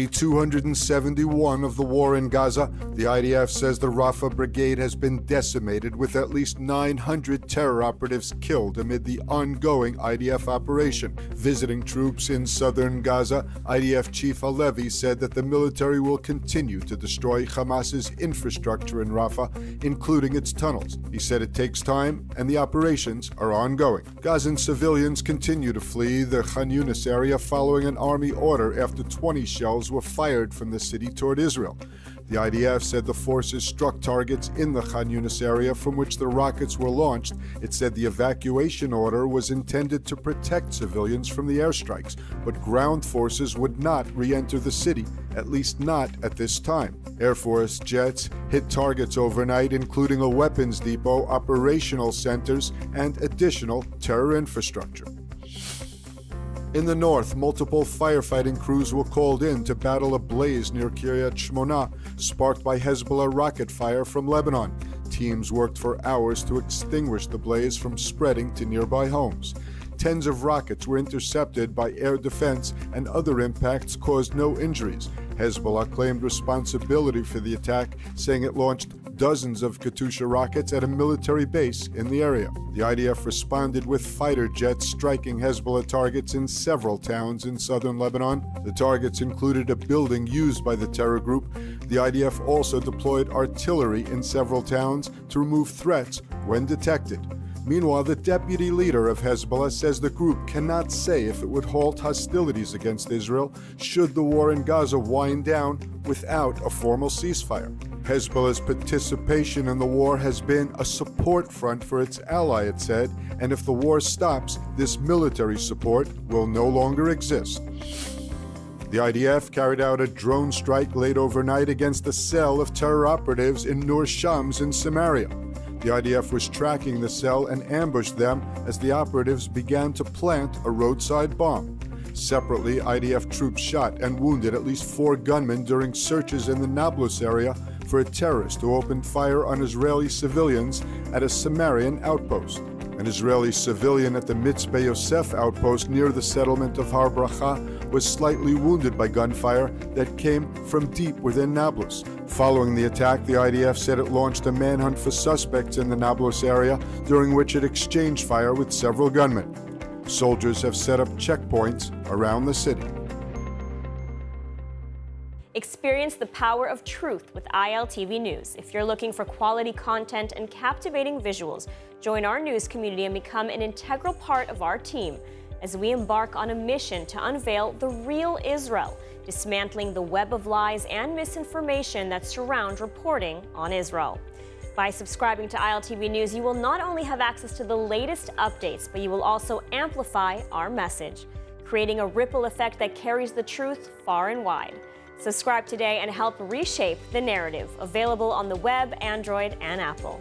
day 271 of the war in Gaza, the IDF says the Rafah Brigade has been decimated with at least 900 terror operatives killed amid the ongoing IDF operation. Visiting troops in southern Gaza, IDF Chief Halevi said that the military will continue to destroy Hamas's infrastructure in Rafah, including its tunnels. He said it takes time and the operations are ongoing. Gazan civilians continue to flee the Khan Yunis area following an army order after 20 shells were fired from the city toward Israel. The IDF said the forces struck targets in the Khan Yunis area from which the rockets were launched. It said the evacuation order was intended to protect civilians from the airstrikes, but ground forces would not re-enter the city, at least not at this time. Air Force jets hit targets overnight, including a weapons depot, operational centers, and additional terror infrastructure. In the north, multiple firefighting crews were called in to battle a blaze near Kiryat Shmona, sparked by Hezbollah rocket fire from Lebanon. Teams worked for hours to extinguish the blaze from spreading to nearby homes. Tens of rockets were intercepted by air defense, and other impacts caused no injuries. Hezbollah claimed responsibility for the attack, saying it launched dozens of Katyusha rockets at a military base in the area. The IDF responded with fighter jets striking Hezbollah targets in several towns in southern Lebanon. The targets included a building used by the terror group. The IDF also deployed artillery in several towns to remove threats when detected. Meanwhile, the deputy leader of Hezbollah says the group cannot say if it would halt hostilities against Israel should the war in Gaza wind down without a formal ceasefire. Hezbollah's participation in the war has been a support front for its ally, it said, and if the war stops, this military support will no longer exist. The IDF carried out a drone strike late overnight against a cell of terror operatives in Nur Shams in Samaria. The IDF was tracking the cell and ambushed them as the operatives began to plant a roadside bomb. Separately, IDF troops shot and wounded at least 4 gunmen during searches in the Nablus area for a terrorist who opened fire on Israeli civilians at a Samarian outpost. An Israeli civilian at the Mitzpeh Yosef outpost near the settlement of Har Bracha was slightly wounded by gunfire that came from deep within Nablus. Following the attack, the IDF said it launched a manhunt for suspects in the Nablus area, during which it exchanged fire with several gunmen. Soldiers have set up checkpoints around the city. Experience the power of truth with ILTV News. If you're looking for quality content and captivating visuals, join our news community and become an integral part of our team as we embark on a mission to unveil the real Israel, dismantling the web of lies and misinformation that surround reporting on Israel. By subscribing to ILTV News, you will not only have access to the latest updates, but you will also amplify our message, creating a ripple effect that carries the truth far and wide. Subscribe today and help reshape the narrative. Available on the web, Android, and Apple.